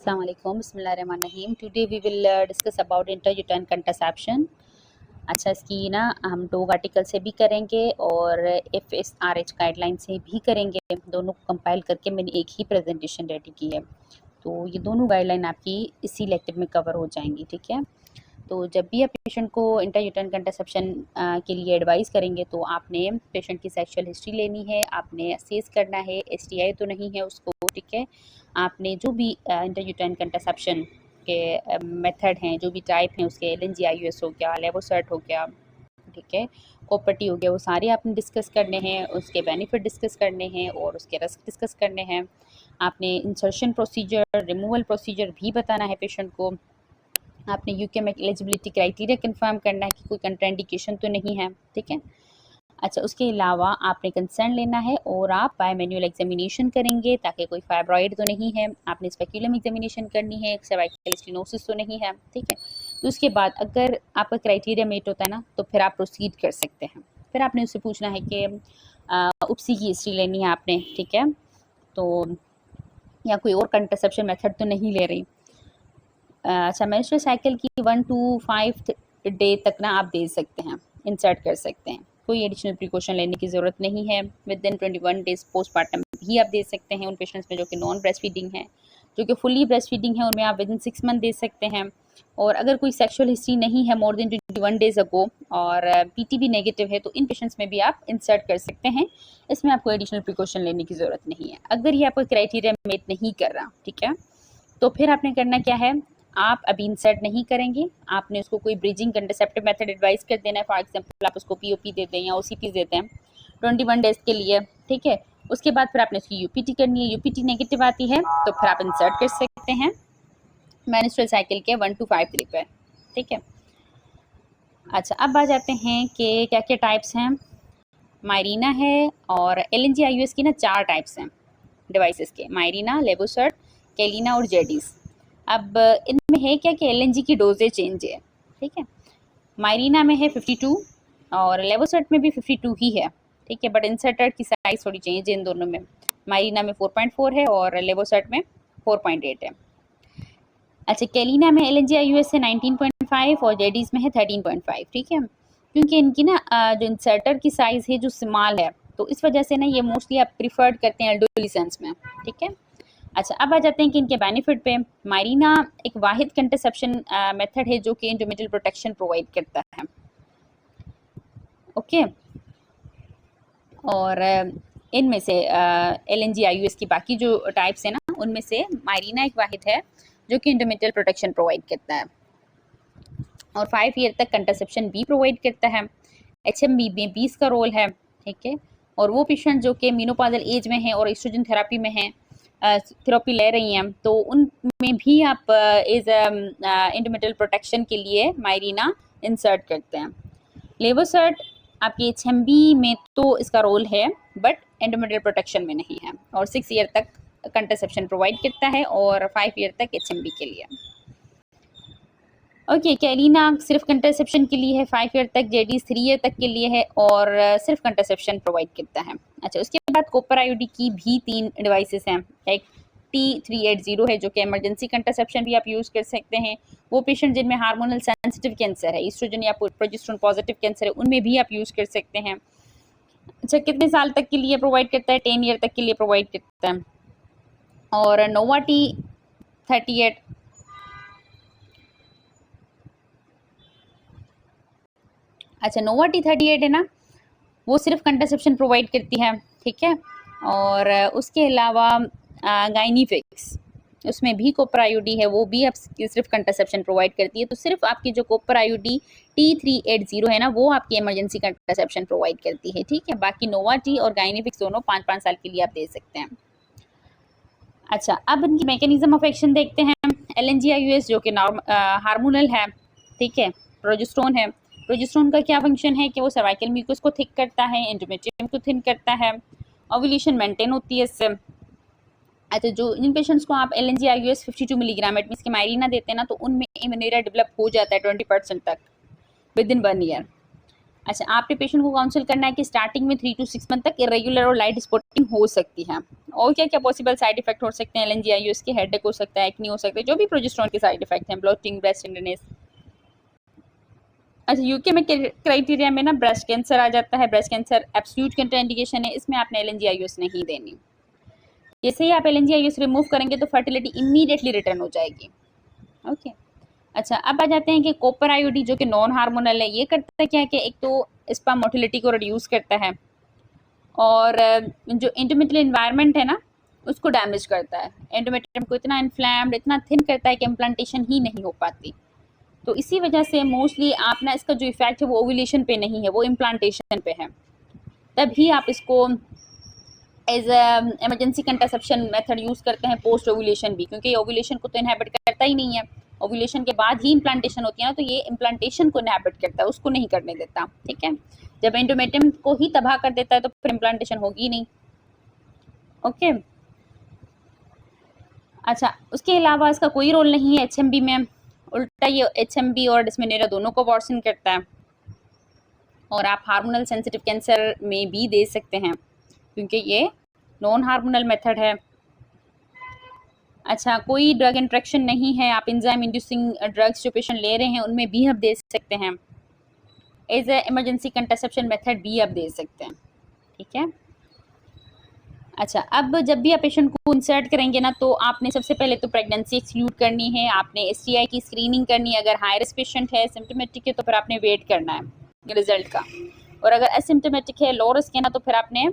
Assalamu alaikum. Bismillahirrahmanirrahim. Today we will discuss about intrauterine contraception. अच्छा, इसकी ना हम डोग आर्टिकल से भी करेंगे और FSRH गाइडलाइन से भी करेंगे। दोनों को कंपाइल करके मैंने एक ही प्रेजेंटेशन रेडी की है, तो ये दोनों गाइडलाइन आपकी इसी लेक्चर में कवर हो जाएंगी। ठीक है, तो जब भी आप पेशेंट को इंट्रायूटेराइन कंट्रासेप्शन के लिए एडवाइस करेंगे तो आपने पेशेंट की सेक्सुअल हिस्ट्री लेनी है, आपने असेस करना है STI तो नहीं है उसको। ठीक है, आपने जो भी इंट्रायूटेराइन कंट्रासेप्शन के मेथड हैं, जो भी टाइप हैं उसके, LNG IUS हो गया, लेवोसर्ट हो गया, ठीक है, कोपर्टी हो गया, वो सारे आपने डिस्कस करने हैं, उसके बेनिफिट डिस्कस करने हैं और उसके रिस्क डिस्कस करने हैं। आपने इंसर्शन प्रोसीजर, रिमूवल प्रोसीजर भी बताना है पेशेंट को। आपने यूके में एलिजिबिलिटी क्राइटेरिया कंफर्म करना है कि कोई कंट्राइंडिकेशन तो नहीं है। ठीक है, अच्छा, उसके अलावा आपने कंसर्न लेना है और आप बाय मैनुअल एग्जामिनेशन करेंगे ताकि कोई फाइब्रॉइड तो नहीं है। आपने स्पेक्यूलम एग्जामिनेशन करनी है, सर्वाइकल स्टेनोसिस तो नहीं है। ठीक है, तो उसके बाद अगर आपका क्राइटेरिया मीट होता है ना, तो फिर आप प्रोसीड कर सकते हैं। फिर आपने उससे पूछना है कि उपसी की हिस्ट्री लेनी है आपने। ठीक है, तो या कोई और कंट्रासेप्शन मेथड तो नहीं ले रही। अच्छा, मेंस्ट्रुअल साइकिल की 1 to 5 डे तक ना आप दे सकते हैं, इंसर्ट कर सकते हैं, कोई एडिशनल प्रिकॉशन लेने की ज़रूरत नहीं है। विद इन 21 डेज पोस्टमार्टम भी आप दे सकते हैं उन पेशेंट्स में जो कि नॉन ब्रेस्ट फीडिंग है। जो कि फुली ब्रेस्ट फीडिंग है उनमें आप विद इन 6 मंथ दे सकते हैं। और अगर कोई सेक्सुअल हिस्ट्री नहीं है मोर देन 21 डेज अगो और PTB नेगेटिव है तो इन पेशेंट्स में भी आप इंसर्ट कर सकते हैं। इसमें आपको एडिशनल प्रिकॉशन लेने की ज़रूरत नहीं है अगर ये आपका क्राइटेरिया मीट नहीं कर रहा। ठीक है, तो फिर आपने करना क्या है, आप अभी इंसर्ट नहीं करेंगे, आपने उसको कोई ब्रिजिंग कंट्रासेप्टिव मेथड एडवाइस कर देना है। फॉर एग्जांपल आप उसको POP देते हैं या OCP देते हैं 21 डेज के लिए। ठीक है, उसके बाद फिर आपने उसकी UPT करनी है, UPT नेगेटिव आती है तो फिर आप इंसर्ट कर सकते हैं मेंस्ट्रुअल साइकिल के 1 to 5 डे पर। ठीक है, अच्छा, अब आ जाते हैं कि क्या क्या टाइप्स हैं। मायरीना है और LNG IUS की ना 4 टाइप्स हैं डिवाइसेस के, मायरीना, लेवोसर्ट, कैलिना और जेडीज। अब इनमें है क्या कि LNG की डोजेज चेंज है। ठीक है, मायरीना में है 52 और लेवोसर्ट में भी 52 ही है। ठीक है, बट इंसर्टर की साइज थोड़ी चेंज है इन दोनों में। मायरीना में 4.4 है और लेवोसर्ट में 4.8 है। अच्छा, कैलिना में LNG IUS है 19.5 और जेडीज में है 13.5। ठीक है, क्योंकि इनकी ना जो इंसर्टर की साइज है जो स्मॉल है, तो इस वजह से ना ये मोस्टली आप प्रिफर्ड करते हैं एडोलेसेंस में। ठीक है, अच्छा, अब आ जाते हैं कि इनके बेनिफिट पे। मायरीना एक वाहिद कंट्रासेप्शन मेथड है जो कि इंट्रामेटल प्रोटेक्शन प्रोवाइड करता है। ओके, और इनमें से LNG IUS की बाकी जो टाइप्स है ना, उनमें से मायरीना एक वाहिद है जो कि इंट्रामेटल प्रोटेक्शन प्रोवाइड करता है और 5 ईयर तक कंट्रासेप्शन भी प्रोवाइड करता है। HMB में 20 का रोल है। ठीक है, और वो पेशेंट जो कि मेनोपॉजल एज में है और एस्ट्रोजन थेरेपी में है, थेरेपी ले रही हैं, तो उनमें भी आप एज इंट्रामेटल प्रोटेक्शन के लिए मायरीना इंसर्ट करते हैं। लेवोसर्ट आपकी HMB में तो इसका रोल है बट इंट्रामेटल प्रोटेक्शन में नहीं है और 6 ईयर तक कंट्रासेप्शन प्रोवाइड करता है और 5 ईयर तक HMB के लिए। ओके, कैलिना सिर्फ कंट्रासेप्शन के लिए है 5 ईयर तक, जेडीज 3 ईयर तक के लिए है और सिर्फ कंट्रासेप्शन प्रोवाइड करता है। अच्छा, उसके बाद कॉपर IUD की भी 3 डिवाइसेस हैं। एक T380 है जो कि इमरजेंसी कंट्रासेप्शन भी आप यूज़ कर सकते हैं। वो पेशेंट जिनमें हार्मोनल सेंसिटिव कैंसर है, ईस्ट्रोजन या प्रोजेस्टेरोन पॉजिटिव कैंसर है, उनमें भी आप यूज़ कर सकते हैं। अच्छा, कितने साल तक के लिए प्रोवाइड करता है, 10 ईयर तक के लिए प्रोवाइड करता है। और नोवा T38, अच्छा, नोवा T38 है ना, वो सिर्फ कंट्रासेप्शन प्रोवाइड करती है। ठीक है, और उसके अलावा गाइनीफिक्स, उसमें भी कॉपर IUD है, वो भी अब सिर्फ कंट्रासेप्शन प्रोवाइड करती है। तो सिर्फ आपकी जो कॉपर IUD T380 है ना, वो आपकी इमरजेंसी कंट्रासेप्शन प्रोवाइड करती है। ठीक है, बाकी नोवा टी और गाइनीफिक्स दोनों 5-5 साल के लिए आप दे सकते हैं। अच्छा, अब इनकी मैकेनिज्म ऑफ एक्शन देखते हैं। LNG IUS जो कि हार्मोनल है। ठीक है, प्रोजेस्टेरोन है। प्रोजेस्टेरोन का क्या फंक्शन है कि वो सर्वाइकल म्यूकस को थिक करता है, एंडोमेट्रियम को थिन करता है, ओव्यूलेशन मेंटेन होती है इससे। अच्छा, जो इन पेशेंट्स को आप LNG IUS 52 milligram at means की मायरीना देते हैं ना, तो उनमें इम्यूनिटी डेवलप हो जाता है 20% तक विद इन 1 ईयर। अच्छा, आपने पेशेंट को काउंसिल करना है कि स्टार्टिंग में 3 to 6 मंथ तक इरेगुलर और लाइट स्पॉटिंग हो सकती है, और क्या क्या पॉसिबल साइड इफेक्ट हो सकते हैं LNG-IUS के, हेडेक हो सकता है, एक्नी हो सकता है, जो भी प्रोजेस्टेरोन के साइड इफेक्ट हैं, ब्लोटिंग, ब्रेस्ट टेंडरनेस। अच्छा, यूके में क्राइटेरिया में ना ब्रेस्ट कैंसर आ जाता है, ब्रेस्ट कैंसर एब्सोल्यूट कंट्राइंडिकेशन है, इसमें आपने LNG-IUS नहीं देनी। जैसे ही आप LNG-IUS रिमूव करेंगे तो फर्टिलिटी इमीडिएटली रिटर्न हो जाएगी। ओके। अच्छा, अब आ जाते हैं कि कॉपर आयोडी जो कि नॉन हार्मोनल है, ये करता है क्या है कि एक तो स्पर्म मोटिलिटी को रिड्यूस करता है, और जो इंटरमिटेंट एनवायरनमेंट है ना उसको डैमेज करता है, एंडोमेट्रियम को इतना इन्फ्लैम्ड, इतना थिन करता है कि इम्प्लांटेशन ही नहीं हो पाती। तो इसी वजह से मोस्टली आप ना इसका जो इफेक्ट है वो ओव्यूलेशन पे नहीं है, वो इम्प्लांटेशन पे है। तभी आप इसको as emergency contraception method use करते हैं पोस्ट ओव्यूलेशन भी, क्योंकि ओव्यूलेशन को तो इनहेबिट करता ही नहीं है, ओव्यूलेशन के बाद ही इम्प्लांटेशन होती है ना, तो ये इम्प्लांटेशन को इनहेबिट करता है, उसको नहीं करने देता। ठीक है, जब एंडोमेट्रियम को ही तबाह कर देता है तो फिर इम्प्लांटेशन होगी ही नहीं। ओके। अच्छा, उसके अलावा इसका कोई रोल नहीं है HMB में, उल्टा ये HMB और डिस्मेनोरिया दोनों को वर्सन करता है, और आप हार्मोनल सेंसिटिव कैंसर में भी दे सकते हैं क्योंकि ये नॉन हार्मोनल मेथड है। अच्छा, कोई ड्रग इंट्रैक्शन नहीं है, आप एंजाइम इंड्यूसिंग ड्रग्स जो पेशेंट ले रहे हैं उनमें भी आप दे सकते हैं, as a emergency contraception method भी आप दे सकते हैं। ठीक है। अच्छा, अब जब भी आप पेशेंट को इंसर्ट करेंगे ना तो आपने सबसे पहले तो प्रेगनेंसी एक्सक्लूड करनी है, आपने STI की स्क्रीनिंग करनी है, अगर हाई रिस्क पेशेंट है, सिम्टोमेटिक है तो फिर आपने वेट करना है रिजल्ट का, और अगर असिम्टोमेटिक है, लो रिस्क है ना तो फिर आपने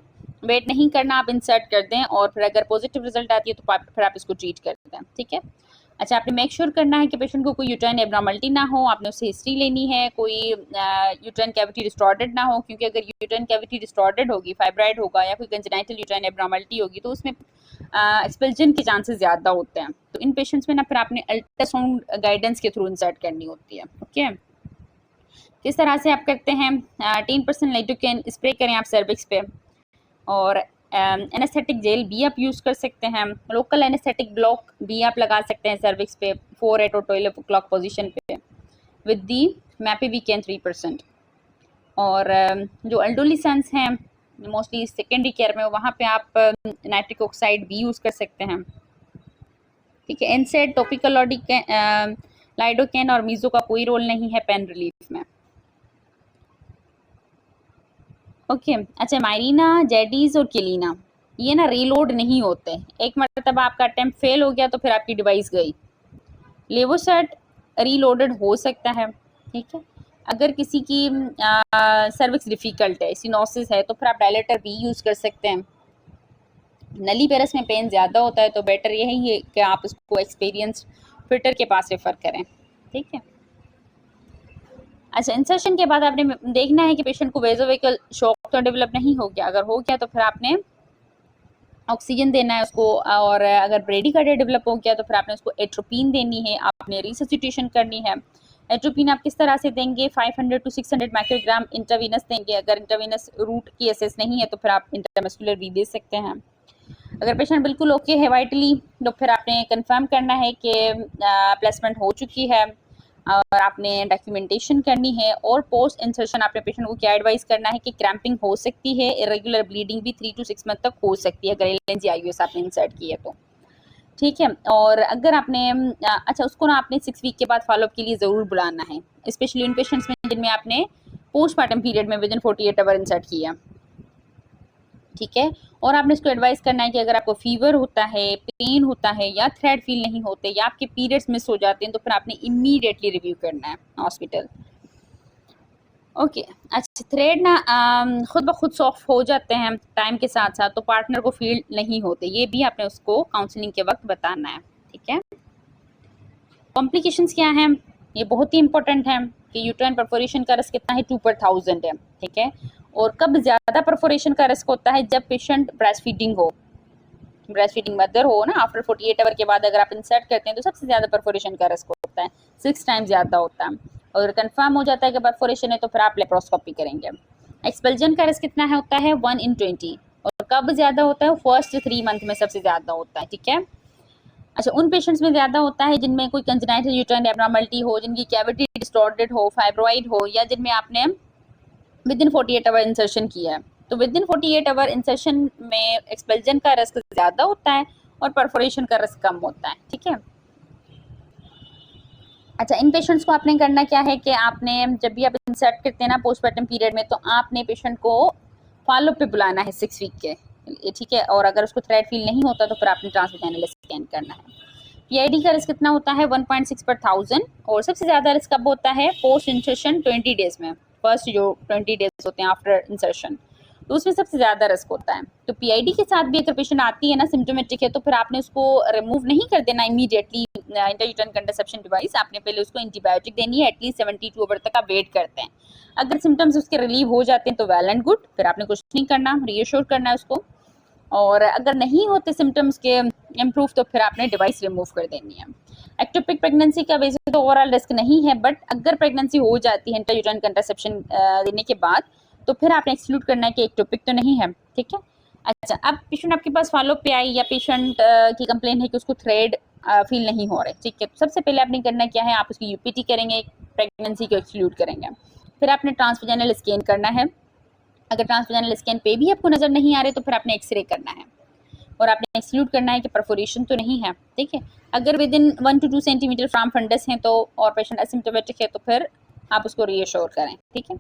वेट नहीं करना, आप इंसर्ट कर दें, और फिर अगर पॉजिटिव रिजल्ट आती है तो फिर आप इसको ट्रीट कर दें। ठीक है। अच्छा, आपने मेक श्योर करना है कि पेशेंट को कोई यूट्राइन एब्नॉर्मलिटी ना हो, आपने उससे हिस्ट्री लेनी है, कोई यूट्राइन कैविटी डिस्टॉर्टेड ना हो, क्योंकि अगर यूट्राइन कैविटी डिस्टॉर्टेड होगी, फाइब्राइड होगा या कोई कंजेनाइटल यूट्राइन एब्नॉर्मलिटी होगी तो उसमें एक्सपल्जन के चांसेस ज़्यादा होते हैं, तो इन पेशेंट्स में ना फिर आपने अल्ट्रासाउंड गाइडेंस के थ्रू इंसर्ट करनी होती है। ओके। किस तरह से आप करते हैं, 10% लाइडोकैन स्प्रे करें आप सर्विक्स पे, और एनेस्थेटिक जेल भी आप यूज़ कर सकते हैं, लोकल एनेस्थेटिक ब्लॉक भी आप लगा सकते हैं सर्विक्स पे 4, 8 और 12 o'clock पोजीशन पे विद दी मैपिविकेन 3%। और जो एल्डोलिसेंस हैं मोस्टली सेकेंडरी केयर में, वहाँ पे आप नाइट्रिक ऑक्साइड भी यूज़ कर सकते हैं। ठीक है। एनसेड, टॉपिकल लाइडोकैन और मीजो का कोई रोल नहीं है पेन रिलीफ में। ओके। अच्छा, मायरीना, जेडीज और केलिना ये ना रीलोड नहीं होते, एक मरतबा आपका अटेम्प्ट फेल हो गया तो फिर आपकी डिवाइस गई। लेवोसेट रीलोडेड हो सकता है। ठीक है। अगर किसी की सर्विक्स डिफ़िकल्ट है, सिनोसिस है, तो फिर आप डायलेटर भी यूज़ कर सकते हैं। नली पेरस में पेन ज़्यादा होता है तो बेटर यही है कि आप उसको एक्सपीरियंस फिटर के पास रेफ़र करें। ठीक है। अच्छा, इंसर्शन के बाद आपने देखना है कि पेशेंट को वेसोवेगल शॉक तो डेवलप नहीं हो गया, अगर हो गया तो फिर आपने ऑक्सीजन देना है उसको, और अगर ब्रेडिकार्डिया डेवलप हो गया तो फिर आपने उसको एट्रोपिन देनी है, आपने रिससिटेशन करनी है। एट्रोपिन आप किस तरह से देंगे, 500 to 600 माइक्रोग्राम इंट्रावीनस देंगे, अगर इंट्रावीनस रूट की एसेस नहीं है तो फिर आप इंट्रामस्कुलर भी दे सकते हैं। अगर पेशेंट बिल्कुल ओके है वाइटली तो फिर आपने कंफर्म करना है कि प्लेसमेंट हो चुकी है, और आपने डॉक्यूमेंटेशन करनी है, और पोस्ट इंसर्शन आपने पेशेंट को क्या एडवाइस करना है कि क्रैम्पिंग हो सकती है, इरेगुलर ब्लीडिंग भी 3 to 6 मंथ तक हो सकती है अगर LNG-IUS आपने इंसर्ट की है तो। ठीक है। और अगर आपने अच्छा, उसको ना आपने 6 वीक के बाद फॉलोअप के लिए ज़रूर बुलाना है, स्पेशली उन पेशेंट्स में जिनमें आपने पोस्टमार्टम पीरियड में विदिन 48 आवर इंसर्ट किया। ठीक है। और आपने इसको एडवाइस करना है कि अगर आपको फीवर होता है, पेन होता है, या थ्रेड फील नहीं होते, या आपके पीरियड्स मिस हो जाते हैं तो फिर आपने इमीडिएटली रिव्यू करना है हॉस्पिटल। ओके। अच्छा, थ्रेड ना खुद ब खुद सॉफ्ट हो जाते हैं टाइम के साथ साथ, तो पार्टनर को फील नहीं होते, ये भी आपने उसको काउंसलिंग के वक्त बताना है। ठीक है। कॉम्प्लिकेशंस क्या हैं, ये बहुत ही इंपॉर्टेंट है कि यूट्राइन परफोरेशन का रिस्क कितना है, 2/1000 है। ठीक है। और कब ज़्यादा परफोरेशन का रिस्क होता है, जब पेशेंट ब्रेस्ट फीडिंग हो, ब्रेस्ट फीडिंग मदर हो ना, आफ्टर 48 आवर के बाद अगर आप इंसर्ट करते हैं तो सबसे ज़्यादा परफोरेशन का रिस्क होता है, 6 टाइम ज़्यादा होता है। और अगर कन्फर्म हो जाता है कि परफोरेशन है तो फिर आप लेप्रोस्कोपी करेंगे। एक्सपल्जन का रिस्क कितना है, होता है 1 in 20, और कब ज़्यादा होता है, फर्स्ट 3 मंथ में सबसे ज़्यादा होता है। ठीक है। अच्छा, उन पेशेंट्स में ज़्यादा होता है जिनमें कोई कंजेनाइटल यूट्राइन एब्नॉर्मलिटी हो, जिनकी कैविटी डिस्टॉर्टेड हो, फाइब्रॉइड हो, या जिनमें आपने विद इन 48 आवर इंसर्शन किया है, तो विद इन 48 आवर इंसर्शन में एक्सपल्जन का रिस्क ज़्यादा होता है और परफोरेशन का रिस्क कम होता है। ठीक है। अच्छा, इन पेशेंट्स को आपने करना क्या है कि आपने जब भी आप इंसर्ट करते हैं ना पोस्टमार्टम पीरियड में, तो आपने पेशेंट को फॉलो पे बुलाना है 6 वीक के। ठीक है। और अगर उसको थ्रेड फील नहीं होता तो फिर आपने ट्रांसवेजाइनल स्कैन करना है। पीआईडी का रिस्क कितना होता है 1.6 पर 1000, और सबसे ज़्यादा रिस्क कब होता है पोस्ट इंसर्शन 20 डेज में। फर्स्ट जो 20 डेज होते हैं आफ्टर इंसर्शन, तो उसमें सबसे ज़्यादा रिस्क होता है। तो पीआईडी के साथ भी अगर पेशेंट आती है ना सिम्टोमेटिक है, तो फिर आपने उसको रिमूव नहीं कर देना इमीडिएटली इंट्रायूटेराइन कंट्रासेप्शन डिवाइस। आपने पहले उसको एंटीबायोटिक देनी है, एटलीस्ट 72 आवर तक आप वेट करते हैं। अगर सिम्टम्स उसके रिलीव हो जाते हैं तो वेल एंड गुड, फिर आपने कुछ नहीं करना, रीअश्योर करना है उसको। और अगर नहीं होते सिम्टम्स के इम्प्रूव, तो फिर आपने डिवाइस रिमूव कर देनी है। एक्टोपिक प्रेगनेंसी का वैसे तो ओवरऑल रिस्क नहीं है, बट अगर प्रेगनेंसी हो जाती है इंट्रायूटेराइन कंट्रासेप्शन देने के बाद, तो फिर आपने एक्सक्लूड करना है कि एक्टोपिक तो नहीं है। ठीक है। अच्छा, अब पेशेंट आपके पास फॉलो पे आई या पेशेंट की कंप्लेन है कि उसको थ्रेड फील नहीं हो रहे। ठीक है। तो सबसे पहले आपने करना क्या है, आप उसकी यूपीटी करेंगे, प्रेगनेंसी को एक्सक्लूड करेंगे। फिर आपने ट्रांसवेजाइनल स्कैन करना है। अगर ट्रांसवेजाइनल स्कैन पे भी आपको नज़र नहीं आ रहे, तो फिर आपने एक्सरे करना है और आपने एक्सक्लूड करना है कि परफोरेशन तो नहीं है। ठीक है। अगर within 1 to 2 centimetre from fundus हैं तो, और पेशेंट एसिम्प्टोमेटिक है, तो फिर आप उसको रीअश्योर करें। ठीक है।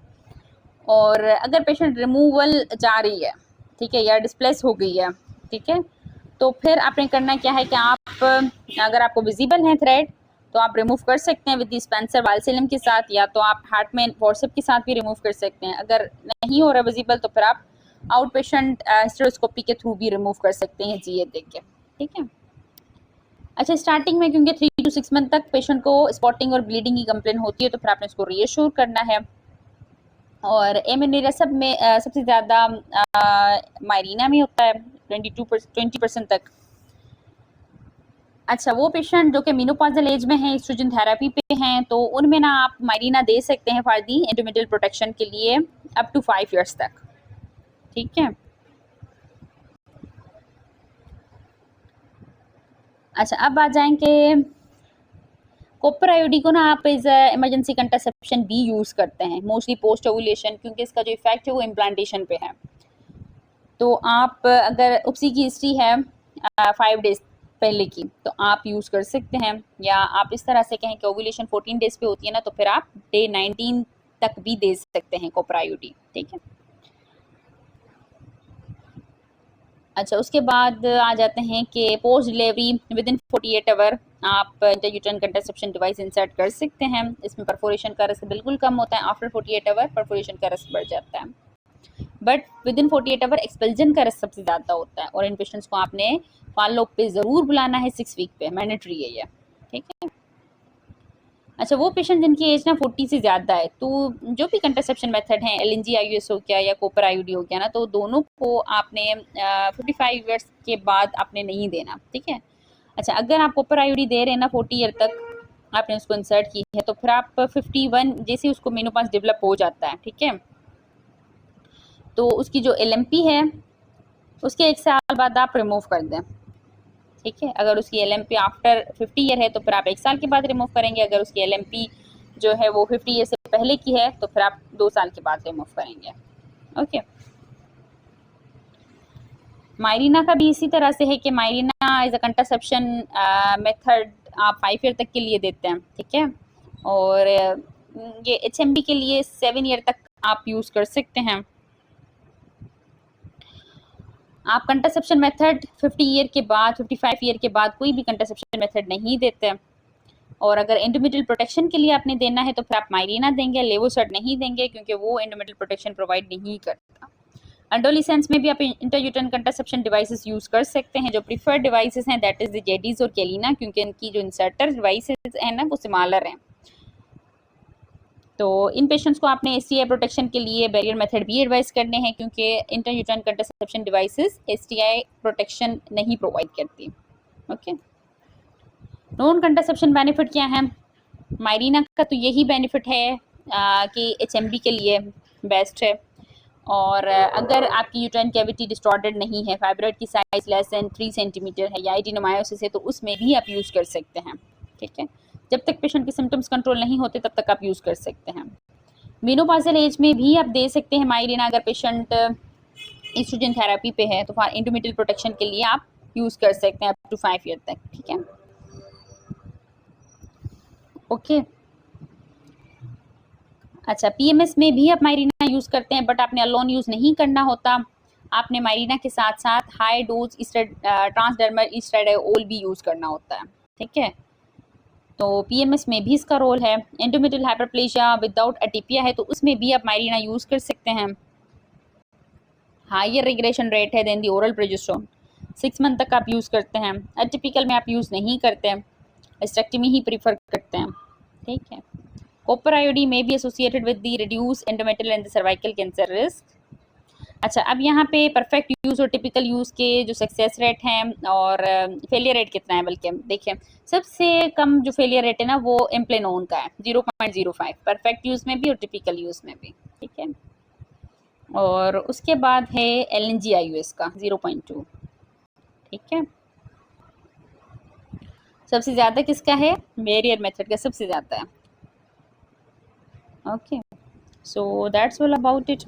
और अगर पेशेंट रिमूवल जा रही है, ठीक है, या डिस्प्लेस हो गई है, ठीक है, तो फिर आपने करना क्या है कि आप अगर आपको विजिबल है थ्रेड, तो आप रिमूव कर सकते हैं विद डिस्पेंसर वालसेलम के साथ, या तो आप हार्ट में फोर्सेप के साथ भी रिमूव कर सकते हैं। अगर नहीं हो रहा विजिबल, तो फिर आप आउट पेशेंट हिस्टेरोस्कोपी के थ्रू भी रिमूव कर सकते हैं जीए देख के। ठीक है। अच्छा, स्टार्टिंग में क्योंकि 3 to 6 मंथ तक पेशेंट को स्पॉटिंग और ब्लीडिंग की कंप्लेन होती है, तो फिर आपने उसको रीअश्योर करना है। और एमेनेरिया सब में सबसे ज़्यादा मायरीना में होता है 20% तक। अच्छा, वो पेशेंट जो कि मेनोपॉजल एज में हैं, एस्ट्रोजन थेरेपी पे हैं, तो उनमें ना आप मायरीना दे सकते हैं फॉर दी एंडोमेट्रियल प्रोटेक्शन के लिए अप टू 5 इयर्स तक। ठीक है। अच्छा, अब आ जाएंगे कॉपर आयोडी को ना आप एज इमरजेंसी कंट्रासेप्शन भी यूज़ करते हैं मोस्टली पोस्ट ओव्यूलेशन, क्योंकि इसका जो इफेक्ट है वो इम्प्लांटेशन पे है। तो आप अगर उपसी की हिस्ट्री है 5 डेज पहले की, तो आप यूज़ कर सकते हैं। या आप इस तरह से कहें कि ओव्यूलेशन 14 डेज पे होती है ना, तो फिर आप डे 19 तक भी दे सकते हैं कॉपर आयोडी। ठीक है। अच्छा, उसके बाद आ जाते हैं कि post delivery within 48 hour आप इंट्रायूटेराइन कंट्रासेप्शन डिवाइस इंसर्ट कर सकते हैं। इसमें परफोरेशन का रिस्क बिल्कुल कम होता है। आफ्टर 48 आवर परफोरेशन का रिस्क बढ़ जाता है, but within 48 hour expulsion का रिस्क सबसे ज़्यादा होता है। और इन पेशेंट्स को आपने फॉलो पे ज़रूर बुलाना है 6 वीक पे, मैंडेटरी है ये। ठीक है। अच्छा, वो पेशेंट जिनकी एज ना 40 से ज़्यादा है, तो जो भी कंट्रासेप्शन मेथड है, एलएनजी आईयूएस हो गया या कॉपर आईयूडी हो गया ना, तो दोनों को आपने 55 ईयर्स के बाद आपने नहीं देना। ठीक है। अच्छा, अगर आप कॉपर आईयूडी दे रहे हैं ना 40 ईयर तक आपने उसको इंसर्ट की है, तो फिर आप 51 जैसे उसको मेनोपॉज डेवलप हो जाता है, ठीक है, तो उसकी जो एलएमपी है उसके 1 साल बाद आप रिमूव कर दें। ठीक है। अगर उसकी एलएमपी आफ्टर 50 ईयर है, तो फिर आप 1 साल के बाद रिमूव करेंगे। अगर उसकी एलएमपी जो है वो 50 ईयर से पहले की है, तो फिर आप 2 साल के बाद रिमूव करेंगे। ओके। मायरीना का भी इसी तरह से है कि मायरीना इज अ कंट्रासेप्शन मेथड आप 5 ईयर तक के लिए देते हैं। ठीक है। और ये एचएमबी के लिए 7 ईयर तक आप यूज़ कर सकते हैं। आप कंट्रासेप्शन मेथड 50 ईयर के बाद 55 ईयर के बाद कोई भी कंट्रासेप्शन मेथड नहीं देते। और अगर एंडोमेट्रियल प्रोटेक्शन के लिए आपने देना है, तो फिर आप मायरीना देंगे, लेवोसर्ट नहीं देंगे, क्योंकि वो एंडोमेट्रियल प्रोटेक्शन प्रोवाइड नहीं करता। एडोलेसेंस में भी आप इंट्रायूटेराइन कंट्रासेप्शन डिवाइसेस यूज़ कर सकते हैं। जो प्रीफर्ड डिवाइसेस हैं दैट इज़ द जेडीज और केलिना, क्योंकि इनकी जो इंसर्टर डिवाइसेस हैं ना वो सिमिलर हैं। तो इन पेशेंट्स को आपने एसटीआई प्रोटेक्शन के लिए बैरियर मेथड भी एडवाइस करने हैं, क्योंकि intrauterine contraception devices STI protection नहीं प्रोवाइड करती। ओके। नॉन कंट्रासेप्शन बेनिफिट क्या है? मायरीना का तो यही बेनिफिट है कि एचएमबी के लिए बेस्ट है। और अगर आपकी यूट्राइन कैविटी डिस्टॉर्टेड नहीं है, फाइब्रॉइड की साइज लेस देन 3 सेंटीमीटर है या एडिनोमायोसिस है, तो उसमें भी आप यूज़ कर सकते हैं। ठीक है। जब तक पेशेंट के सिम्टम्स कंट्रोल नहीं होते तब तक आप यूज़ कर सकते हैं। मेनोपॉजल एज में भी आप दे सकते हैं माइरिना, अगर पेशेंट एस्ट्रोजन थेरेपी पे है तो फॉर इंटरमिटेड प्रोटेक्शन के लिए आप यूज़ कर सकते हैं अप टू 5 ईयर तक, ठीक है। ओके अच्छा, पीएमएस में भी आप माइरिना यूज़ करते हैं, बट आपने अलोन यूज़ नहीं करना होता, आपने माइरिना के साथ साथ हाई डोज ट्रांसडर्मल स्टेरॉइड भी यूज़ करना होता है, ठीक है। तो पीएमएस में भी इसका रोल है। इंटरमिटेड हाइपरप्लेजिया विदाउट एटीपिया है तो उसमें भी आप माइरिना यूज़ कर सकते हैं। हायर रेगुलेशन रेट है than the oral progesterone, 6 month तक आप यूज़ करते हैं। एटिपिकल में आप यूज़ नहीं करते हैं, हिस्टेक्टमी ही प्रीफर करते हैं, ठीक है। कॉपर आयोडी में भी associated with the reduce endometrial and cervical cancer risk. अच्छा, अब यहाँ पे परफेक्ट यूज़ और टिपिकल यूज़ के जो सक्सेस रेट हैं और फेलियर रेट कितना है, बल्कि देखिए सबसे कम जो फेलियर रेट है ना वो इम्प्लेनोन का है 0.05, परफेक्ट यूज़ में भी और टिपिकल यूज़ में भी, ठीक है। और उसके बाद है LNG-IUS का 0.2, ठीक है। सबसे ज़्यादा किसका है, मेरियर मेथड का सबसे ज़्यादा है। Okay, so that's all about it.